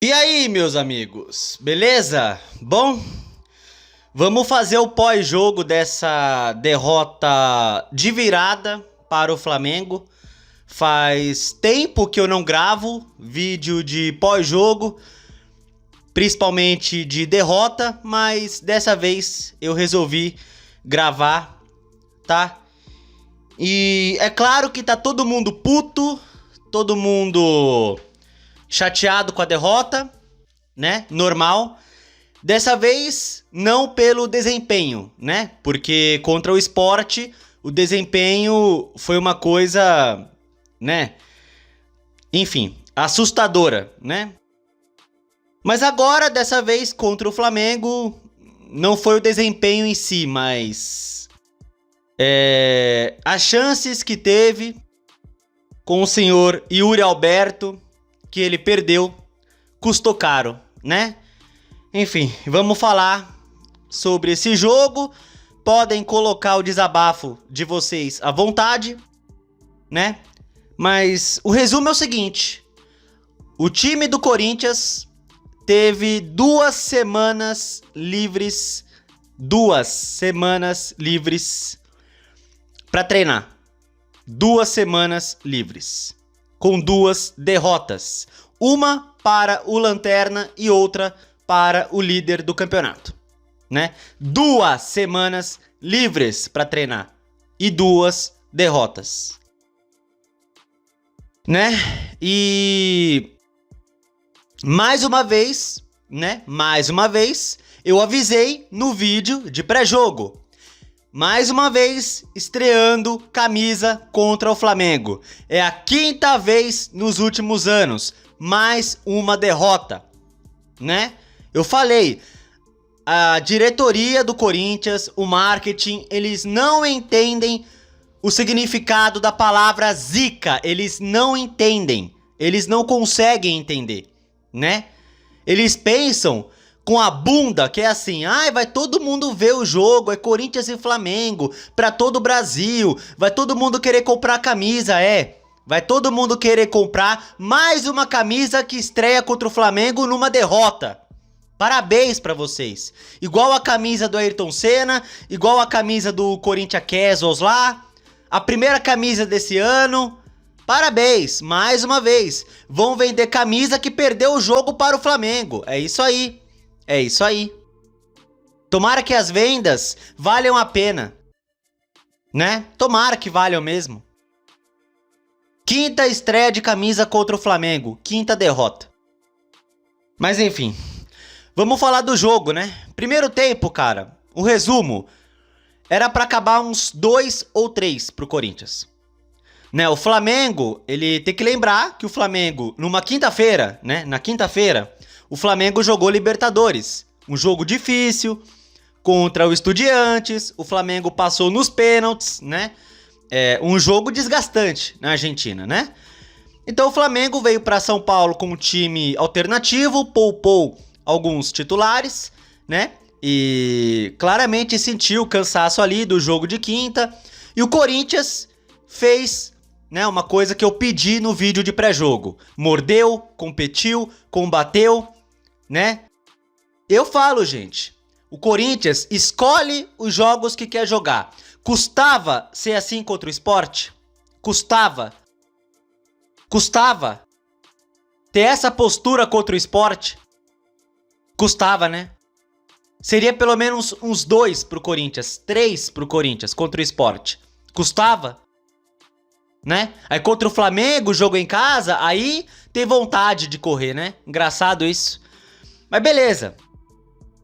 E aí, meus amigos, beleza? Bom, vamos fazer o pós-jogo dessa derrota de virada para o Flamengo. Faz tempo que eu não gravo vídeo de pós-jogo, principalmente de derrota, mas dessa vez eu resolvi gravar, tá? E é claro que tá todo mundo puto, todo mundo chateado com a derrota, né? Normal. Dessa vez, não pelo desempenho, né? Porque contra o Sport, o desempenho foi uma coisa, né? Enfim, assustadora, né? Mas agora, dessa vez, contra o Flamengo, não foi o desempenho em si, mas as chances que teve com o senhor Yuri Alberto, que ele perdeu, custou caro, né? Enfim, vamos falar sobre esse jogo. Podem colocar o desabafo de vocês à vontade, né? Mas o resumo é o seguinte: o time do Corinthians teve 2 semanas livres, 2 semanas livres para treinar. 2 semanas livres, com 2 derrotas. Uma para o Lanterna e outra para o líder do campeonato, né? 2 semanas livres para treinar e 2 derrotas, né? E mais uma vez, né? Mais uma vez, eu avisei no vídeo de pré-jogo. Mais uma vez, estreando camisa contra o Flamengo. É a 5ª vez nos últimos anos. Mais uma derrota, né? Eu falei, a diretoria do Corinthians, o marketing, eles não entendem o significado da palavra zica. Eles não entendem. Eles não conseguem entender, né? Eles pensam com a bunda, que é assim, ai, vai todo mundo ver o jogo, é Corinthians e Flamengo, pra todo o Brasil, vai todo mundo querer comprar a camisa, vai todo mundo querer comprar mais uma camisa que estreia contra o Flamengo numa derrota. Parabéns pra vocês. Igual a camisa do Ayrton Senna, igual a camisa do Corinthians Casuals lá, a primeira camisa desse ano. Parabéns, mais uma vez. Vão vender camisa que perdeu o jogo para o Flamengo. É isso aí. É isso aí. Tomara que as vendas valham a pena, né? Tomara que valham mesmo. 5ª estreia de camisa contra o Flamengo, 5ª derrota. Mas enfim, vamos falar do jogo, né? Primeiro tempo, cara, o resumo era pra acabar uns 2 ou 3 pro Corinthians. Né, o Flamengo, ele tem que lembrar que o Flamengo, numa quinta-feira, né? Na quinta-feira, o Flamengo jogou Libertadores. Um jogo difícil contra o Estudiantes. O Flamengo passou nos pênaltis, né? Um jogo desgastante na Argentina, né? Então o Flamengo veio para São Paulo com um time alternativo, poupou alguns titulares, né? E claramente sentiu o cansaço ali do jogo de quinta. E o Corinthians fez, né, uma coisa que eu pedi no vídeo de pré-jogo. Mordeu, competiu, combateu, né? Eu falo, gente, o Corinthians escolhe os jogos que quer jogar. Custava ser assim contra o Sport? Custava. Custava ter essa postura contra o Sport? Custava, né? Seria pelo menos uns 2 pro Corinthians, 3 pro Corinthians contra o Sport. Custava, né? Aí contra o Flamengo, jogo em casa, aí tem vontade de correr, né? Engraçado isso. Mas beleza.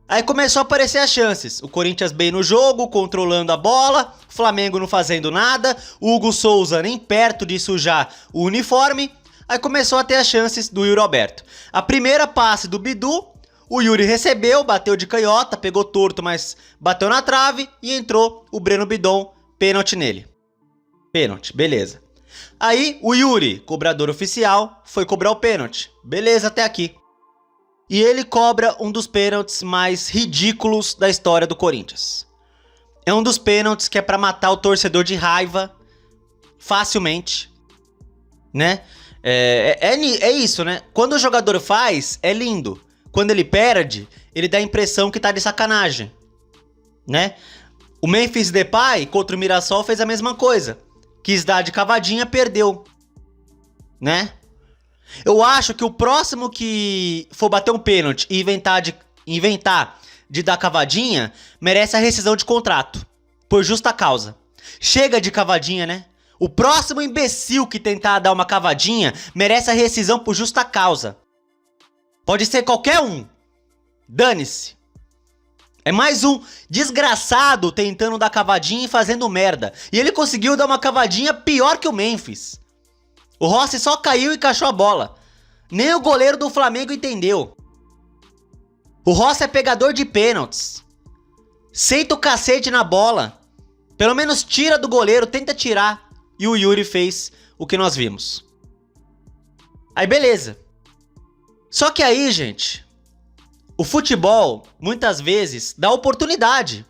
Aí começou a aparecer as chances. O Corinthians bem no jogo, controlando a bola. O Flamengo não fazendo nada. O Hugo Souza nem perto de sujar o uniforme. Aí começou a ter as chances do Yuri Alberto. A primeira passe do Bidu, o Yuri recebeu, bateu de canhota, pegou torto, mas bateu na trave e entrou o Breno Bidon, pênalti nele. Pênalti, beleza. Aí o Yuri, cobrador oficial, foi cobrar o pênalti. Beleza até aqui. E ele cobra um dos pênaltis mais ridículos da história do Corinthians. É um dos pênaltis que é pra matar o torcedor de raiva facilmente, né? É isso, né? Quando o jogador faz, é lindo. Quando ele perde, ele dá a impressão que tá de sacanagem, né? O Memphis Depay contra o Mirassol fez a mesma coisa. Quis dar de cavadinha, perdeu, né? Eu acho que o próximo que for bater um pênalti e inventar de dar cavadinha, merece a rescisão de contrato, por justa causa. Chega de cavadinha, né? O próximo imbecil que tentar dar uma cavadinha merece a rescisão por justa causa. Pode ser qualquer um. Dane-se. É mais um desgraçado tentando dar cavadinha e fazendo merda. E ele conseguiu dar uma cavadinha pior que o Memphis. O Rossi só caiu e cachou a bola. Nem o goleiro do Flamengo entendeu. O Rossi é pegador de pênaltis. Senta o cacete na bola. Pelo menos tira do goleiro, tenta tirar. E o Yuri fez o que nós vimos. Aí beleza. Só que aí, gente, o futebol muitas vezes dá oportunidade.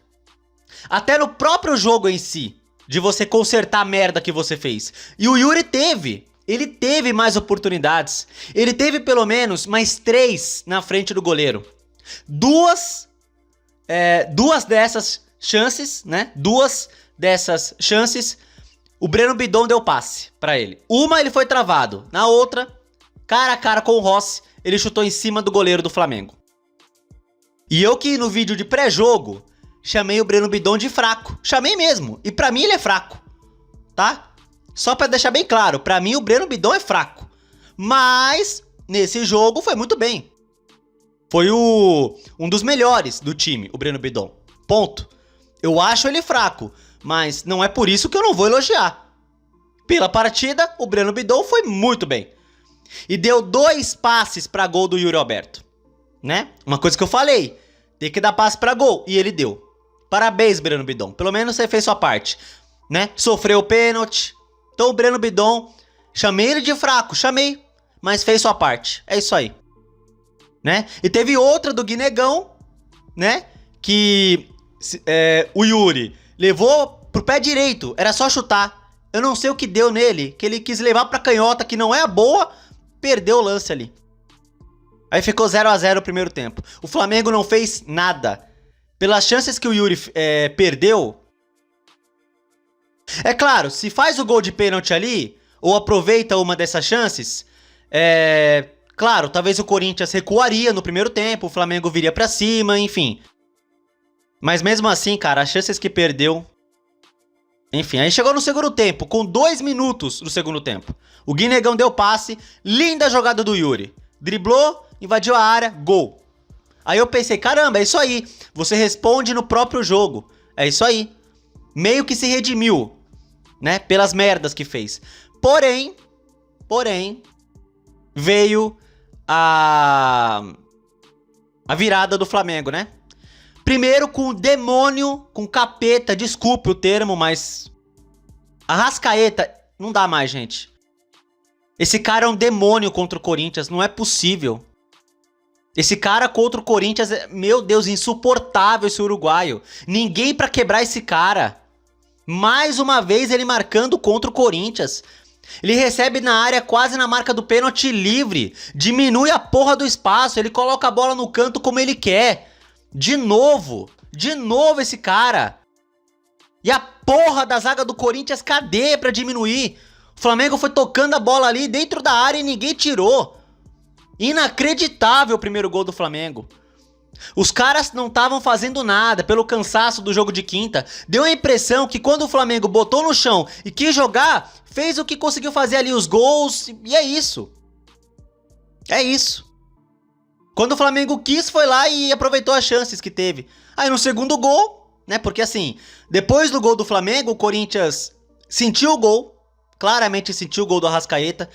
Até no próprio jogo em si, de você consertar a merda que você fez. E o Yuri teve. Ele teve mais oportunidades. Ele teve pelo menos mais 3 na frente do goleiro. Duas dessas chances, né? Duas dessas chances, o Breno Bidon deu passe pra ele. Uma ele foi travado. Na outra, cara a cara com o Rossi, ele chutou em cima do goleiro do Flamengo. E eu que no vídeo de pré-jogo chamei o Breno Bidon de fraco. Chamei mesmo. E pra mim ele é fraco. Tá? Só pra deixar bem claro, pra mim o Breno Bidon é fraco. Mas nesse jogo foi muito bem. Foi um dos melhores do time, o Breno Bidon. Ponto. Eu acho ele fraco, mas não é por isso que eu não vou elogiar. Pela partida, o Breno Bidon foi muito bem. E deu 2 passes pra gol do Yuri Alberto. Né? Uma coisa que eu falei, tem que dar passe pra gol, e ele deu. Parabéns, Breno Bidon. Pelo menos você fez sua parte, né? Sofreu o pênalti. Então o Breno Bidon, chamei ele de fraco, chamei, mas fez sua parte. É isso aí. Né? E teve outra do Guinegão, né? Que o Yuri levou pro pé direito, era só chutar. Eu não sei o que deu nele, que ele quis levar pra canhota, que não é a boa, perdeu o lance ali. Aí ficou 0 a 0 o primeiro tempo. O Flamengo não fez nada. Pelas chances que o Yuri perdeu. É claro, se faz o gol de pênalti ali, ou aproveita uma dessas chances, claro, talvez o Corinthians recuaria no primeiro tempo, o Flamengo viria pra cima, enfim. Mas mesmo assim, cara, as chances que perdeu... Enfim, aí chegou no segundo tempo, com 2 minutos do segundo tempo. O Guinegão deu passe, linda jogada do Yuri. Driblou, invadiu a área, gol. Aí eu pensei, caramba, é isso aí. Você responde no próprio jogo. É isso aí. Meio que se redimiu, né? Pelas merdas que fez. Porém, veio a virada do Flamengo, né? Primeiro com o demônio, com capeta, desculpe o termo, mas... Arrascaeta, não dá mais, gente. Esse cara é um demônio contra o Corinthians, não é possível. Esse cara contra o Corinthians, meu Deus, insuportável esse uruguaio. Ninguém pra quebrar esse cara. Mais uma vez ele marcando contra o Corinthians. Ele recebe na área quase na marca do pênalti livre. Diminui a porra do espaço, ele coloca a bola no canto como ele quer. De novo esse cara. E a porra da zaga do Corinthians, cadê pra diminuir? O Flamengo foi tocando a bola ali dentro da área e ninguém tirou. Inacreditável o primeiro gol do Flamengo. Os caras não estavam fazendo nada pelo cansaço do jogo de quinta. Deu a impressão que quando o Flamengo botou no chão e quis jogar, fez o que conseguiu fazer ali, os gols, e é isso. É isso. Quando o Flamengo quis, foi lá e aproveitou as chances que teve. Aí no segundo gol, né, porque assim, depois do gol do Flamengo, o Corinthians sentiu o gol, claramente sentiu o gol do Arrascaeta.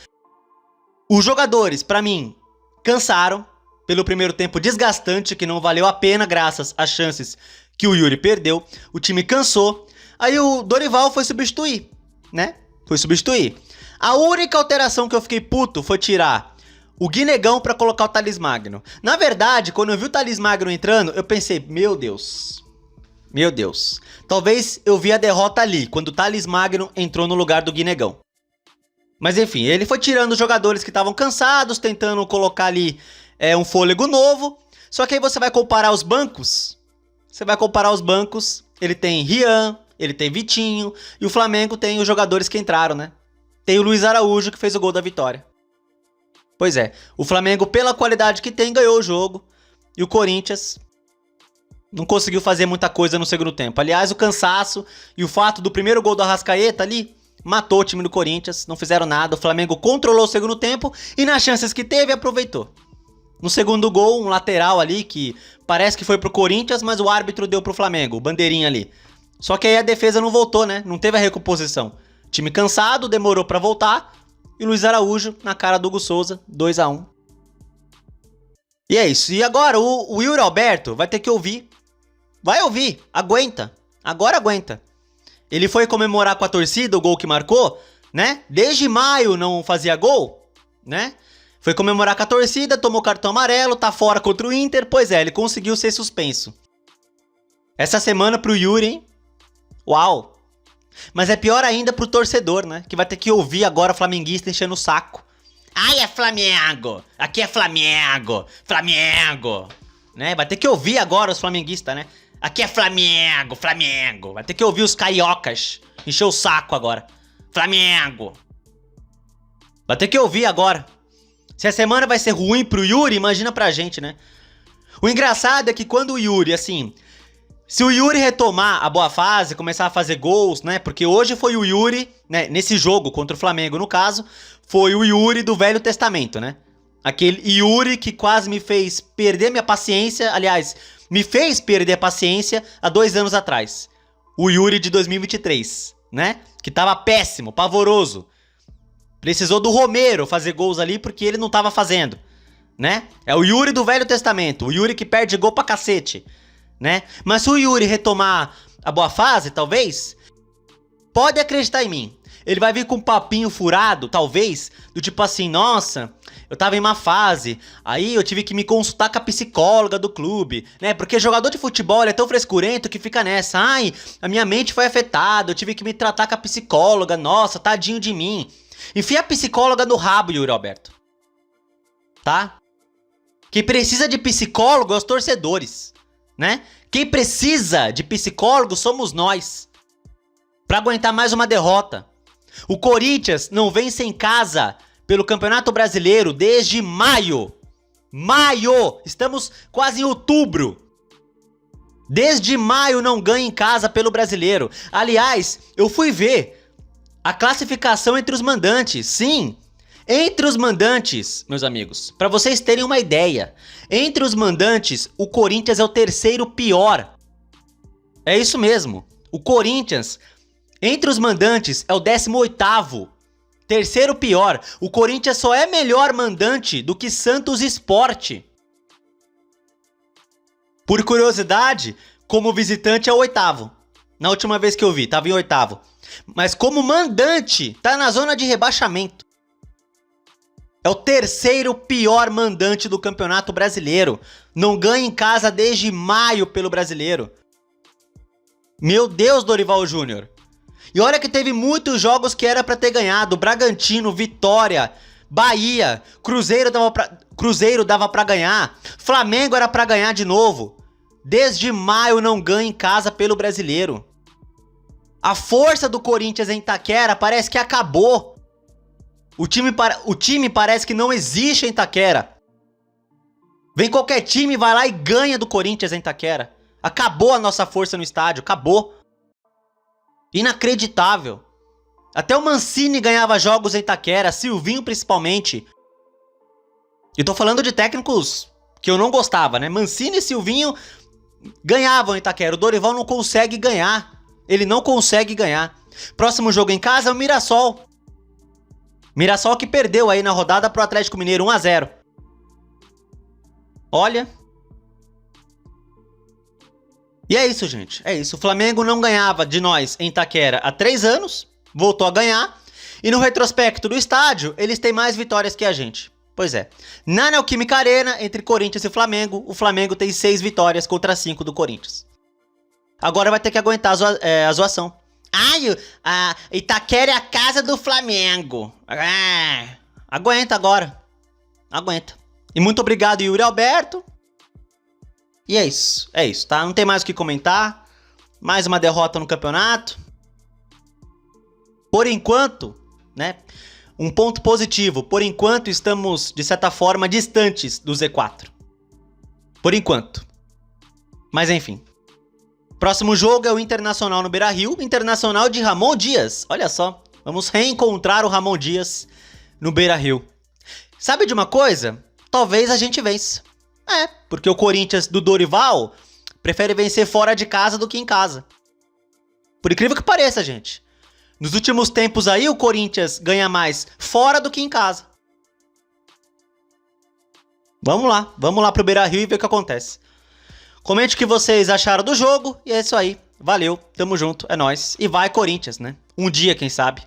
Os jogadores, pra mim, cansaram pelo primeiro tempo desgastante, que não valeu a pena graças às chances que o Yuri perdeu. O time cansou. Aí o Dorival foi substituir, né? Foi substituir. A única alteração que eu fiquei puto foi tirar o Guinegão pra colocar o Thales Magno. Na verdade, quando eu vi o Thales Magno entrando, eu pensei, meu Deus. Meu Deus. Talvez eu vi a derrota ali, quando o Thales Magno entrou no lugar do Guinegão. Mas enfim, ele foi tirando os jogadores que estavam cansados, tentando colocar ali um fôlego novo. Só que aí você vai comparar os bancos. Você vai comparar os bancos. Ele tem Rian, ele tem Vitinho. E o Flamengo tem os jogadores que entraram, né? Tem o Luiz Araújo que fez o gol da vitória. Pois é, o Flamengo, pela qualidade que tem, ganhou o jogo. E o Corinthians não conseguiu fazer muita coisa no segundo tempo. Aliás, o cansaço e o fato do primeiro gol do Arrascaeta ali matou o time do Corinthians, não fizeram nada. O Flamengo controlou o segundo tempo e nas chances que teve, aproveitou. No segundo gol, um lateral ali que parece que foi pro Corinthians, mas o árbitro deu pro Flamengo, o bandeirinha ali. Só que aí a defesa não voltou, né? Não teve a recomposição. Time cansado, demorou pra voltar. E Luiz Araújo na cara do Hugo Souza, 2-1. E é isso. E agora o Yuri Alberto vai ter que ouvir. Vai ouvir, aguenta. Agora aguenta. Ele foi comemorar com a torcida o gol que marcou, né? Desde maio não fazia gol, né? Foi comemorar com a torcida, tomou cartão amarelo, tá fora contra o Inter. Pois é, ele conseguiu ser suspenso. Essa semana pro Yuri, hein? Uau! Mas é pior ainda pro torcedor, né? Que vai ter que ouvir agora flamenguista enchendo o saco. Ai, é Flamengo! Aqui é Flamengo! Flamengo! Né? Vai ter que ouvir agora os flamenguistas, né? Aqui é Flamengo, Flamengo. Vai ter que ouvir os cariocas. Encher o saco agora. Flamengo. Vai ter que ouvir agora. Se a semana vai ser ruim pro Yuri, imagina pra gente, né? O engraçado é que quando o Yuri, assim... Se o Yuri retomar a boa fase, começar a fazer gols, né? Porque hoje foi o Yuri, né? Nesse jogo contra o Flamengo, no caso, foi o Yuri do Velho Testamento, né? Aquele Yuri que quase me fez perder minha paciência. Aliás, me fez perder a paciência há 2 anos atrás. O Yuri de 2023, né? Que tava péssimo, pavoroso. Precisou do Romero fazer gols ali porque ele não tava fazendo, né? É o Yuri do Velho Testamento, o Yuri que perde gol pra cacete, né? Mas se o Yuri retomar a boa fase, talvez, pode acreditar em mim. Ele vai vir com um papinho furado, talvez, do tipo assim, nossa, eu tava em má fase, aí eu tive que me consultar com a psicóloga do clube, né? Porque jogador de futebol é tão frescurento que fica nessa, ai, a minha mente foi afetada, eu tive que me tratar com a psicóloga, nossa, tadinho de mim. Enfia a psicóloga no rabo, Yuri Alberto. Tá? Quem precisa de psicólogo é os torcedores, né? Quem precisa de psicólogo somos nós. Pra aguentar mais uma derrota. O Corinthians não vence em casa pelo Campeonato Brasileiro desde maio. Maio! Estamos quase em outubro. Desde maio não ganha em casa pelo Brasileiro. Aliás, eu fui ver a classificação entre os mandantes. Sim, entre os mandantes, meus amigos, para vocês terem uma ideia, entre os mandantes, o Corinthians é o 3º pior. É isso mesmo. O Corinthians, entre os mandantes, é o 18º. 3º pior. O Corinthians só é melhor mandante do que Santos Sport. Por curiosidade, como visitante é o 8º. Na última vez que eu vi, tava em 8º. Mas como mandante, tá na zona de rebaixamento. É o 3º pior mandante do Campeonato Brasileiro. Não ganha em casa desde maio pelo Brasileiro. Meu Deus, Dorival Júnior. E olha que teve muitos jogos que era pra ter ganhado. Bragantino, Vitória, Bahia, Cruzeiro dava pra ganhar. Flamengo era pra ganhar de novo. Desde maio não ganha em casa pelo Brasileiro. A força do Corinthians em Itaquera parece que acabou. O time parece que não existe em Itaquera. Vem qualquer time, vai lá e ganha do Corinthians em Itaquera. Acabou a nossa força no estádio, acabou. Inacreditável. Até o Mancini ganhava jogos em Itaquera, Silvinho principalmente. E tô falando de técnicos que eu não gostava, né? Mancini e Silvinho ganhavam em Itaquera. O Dorival não consegue ganhar. Ele não consegue ganhar. Próximo jogo em casa é o Mirassol. Mirassol que perdeu aí na rodada pro Atlético Mineiro 1-0. Olha. E é isso, gente. É isso. O Flamengo não ganhava de nós em Itaquera há 3 anos. Voltou a ganhar. E no retrospecto do estádio, eles têm mais vitórias que a gente. Pois é. Na Neoquímica Arena, entre Corinthians e Flamengo, o Flamengo tem 6 vitórias contra 5 do Corinthians. Agora vai ter que aguentar a zoação. Ai, a Itaquera é a casa do Flamengo. Aguenta agora. Aguenta. E muito obrigado, Yuri Alberto. E é isso, tá? Não tem mais o que comentar. Mais uma derrota no campeonato. Por enquanto, né? Um ponto positivo. Por enquanto, estamos, de certa forma, distantes do Z4. Por enquanto. Mas enfim. Próximo jogo é o Internacional no Beira-Rio. Internacional de Ramon Dias. Olha só. Vamos reencontrar o Ramon Dias no Beira-Rio. Sabe de uma coisa? Talvez a gente vença. Porque o Corinthians do Dorival prefere vencer fora de casa do que em casa. Por incrível que pareça, gente. Nos últimos tempos aí, o Corinthians ganha mais fora do que em casa. Vamos lá pro Beira-Rio e ver o que acontece. Comente o que vocês acharam do jogo e é isso aí. Valeu, tamo junto, é nóis. E vai Corinthians, né? Um dia, quem sabe.